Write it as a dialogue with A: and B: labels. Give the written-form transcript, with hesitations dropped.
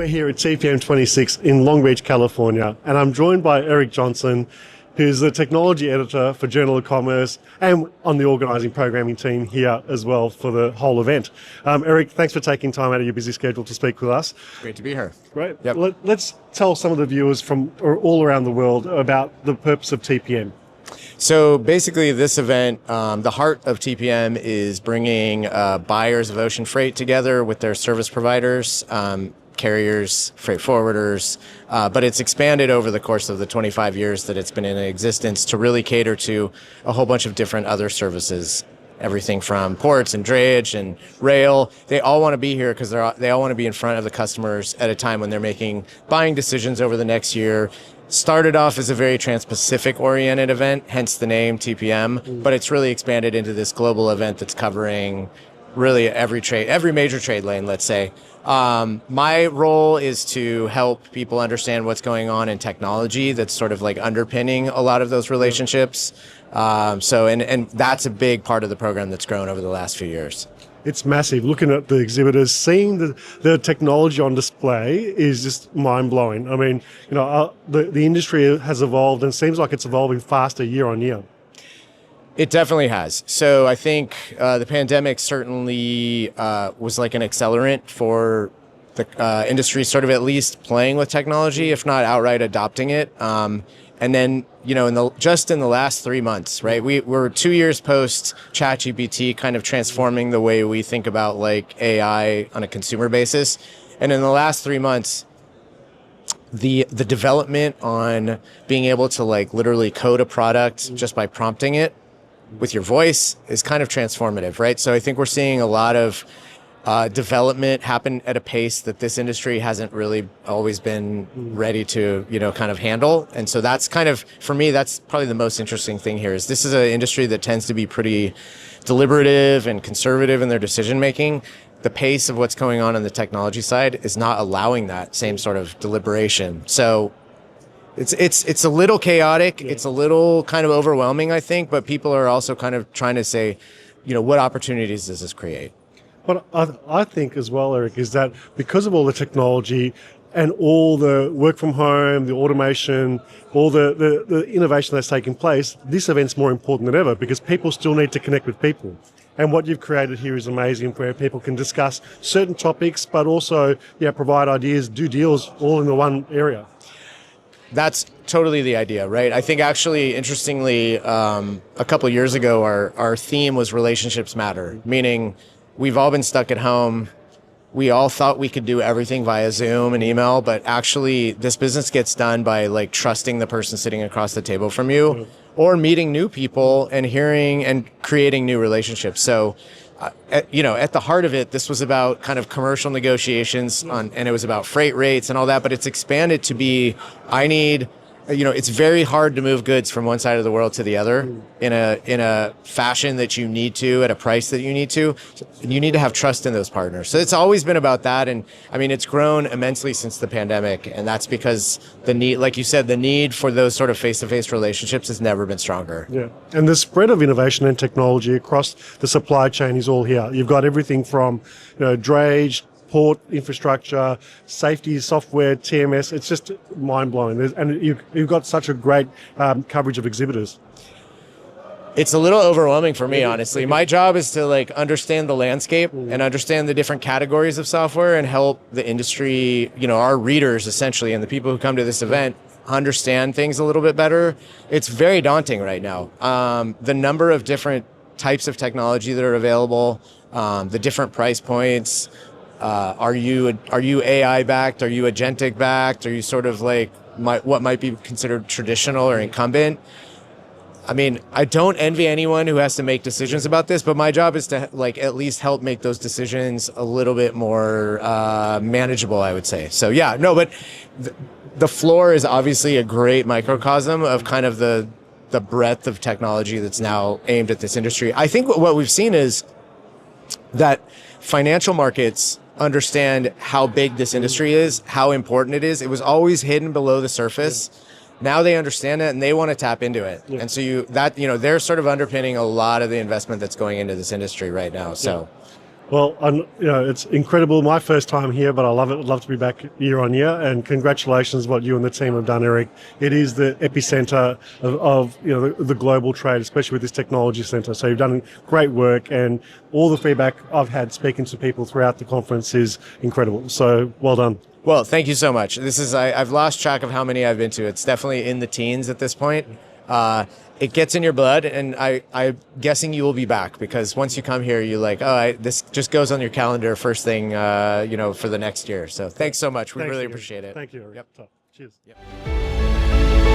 A: We're here at TPM 26 in Long Beach, California, and I'm joined by Eric Johnson, who's the technology editor for Journal of Commerce and on the organising programming team here as well for the whole event. Eric, thanks for taking time out of your busy schedule to speak with us.
B: Great to be here.
A: Great.
B: Yep.
A: Let's tell some of the viewers from all around the world about the purpose of TPM.
B: So basically this event, the heart of TPM is bringing buyers of ocean freight together with their service providers, carriers, freight forwarders, but it's expanded over the course of the 25 years that it's been in existence to really cater to a whole bunch of different other services. Everything from ports and drayage and rail. They all want to be here because they all want to be in front of the customers at a time when they're making buying decisions over the next year. Started off as a very Trans-Pacific oriented event, hence the name TPM, but it's really expanded into this global event that's covering really every major trade lane, let's say. My role is to help people understand what's going on in technology that's sort of like underpinning a lot of those relationships. And that's a big part of the program that's grown over the last few years.
A: It's massive. Looking at the exhibitors, seeing the technology on display is just mind-blowing. I mean, the industry has evolved and seems like it's evolving faster year on year.
B: It definitely has. So I think the pandemic certainly was like an accelerant for the industry sort of at least playing with technology, if not outright adopting it. And then, just in the last 3 months, right, we're 2 years post ChatGPT kind of transforming the way we think about like AI on a consumer basis. And in the last 3 months, the development on being able to like literally code a product just by prompting it with your voice is kind of transformative, right? So I think we're seeing a lot of development happen at a pace that this industry hasn't really always been ready to, kind of handle. And so that's kind of, for me, that's probably the most interesting thing here is this is an industry that tends to be pretty deliberative and conservative in their decision making. The pace of what's going on the technology side is not allowing that same sort of deliberation. So it's a little chaotic. It's a little kind of overwhelming, I think, but people are also kind of trying to say, what opportunities does this create?
A: What I think as well, Eric, is that because of all the technology and all the work from home, the automation, all the innovation that's taking place, this event's more important than ever because people still need to connect with people. And what you've created here is amazing, where people can discuss certain topics, but also provide ideas, do deals all in the one area.
B: That's totally the idea, right? I think actually, interestingly, a couple of years ago, our theme was relationships matter, meaning we've all been stuck at home. We all thought we could do everything via Zoom and email, but actually this business gets done by like trusting the person sitting across the table from you or meeting new people and hearing and creating new relationships. So, at the heart of it, this was about kind of commercial negotiations and it was about freight rates and all that, but it's expanded to be, it's very hard to move goods from one side of the world to the other in a fashion that you need to, at a price that you need to. You need to have trust in those partners. So it's always been about that. And I mean, it's grown immensely since the pandemic. And that's because the need, like you said, the need for those sort of face-to-face relationships has never been stronger.
A: Yeah. And the spread of innovation and technology across the supply chain is all here. You've got everything from, drayage, port infrastructure, safety software, TMS. It's just mind-blowing. And you've got such a great coverage of exhibitors.
B: It's a little overwhelming for me, honestly. My job is to like understand the landscape and understand the different categories of software and help the industry, our readers essentially, and the people who come to this event understand things a little bit better. It's very daunting right now. The number of different types of technology that are available, the different price points. Are you AI backed? Are you agentic backed? Are you sort of like what might be considered traditional or incumbent? I mean, I don't envy anyone who has to make decisions about this, but my job is to like at least help make those decisions a little bit more manageable, I would say. So but the floor is obviously a great microcosm of kind of the breadth of technology that's now aimed at this industry. I think what we've seen is that financial markets understand how big this industry is, how important it is. It was always hidden below the surface. Now they understand it and they want to tap into it. Yeah. And so they're sort of underpinning a lot of the investment that's going into this industry right now. So
A: Well, it's incredible. My first time here, but I love it. I'd love to be back year on year. And congratulations, what you and the team have done, Eric. It is the epicenter of the global trade, especially with this technology center. So you've done great work, and all the feedback I've had speaking to people throughout the conference is incredible. So well done.
B: Well, thank you so much. I've lost track of how many I've been to. It's definitely in the teens at this point. It gets in your blood, and I'm guessing you will be back, because once you come here, you're like, this just goes on your calendar first thing, for the next year. So thanks so much. We really appreciate it.
A: Thank you, Eric.
B: Yep.
A: Cheers.
B: Yep.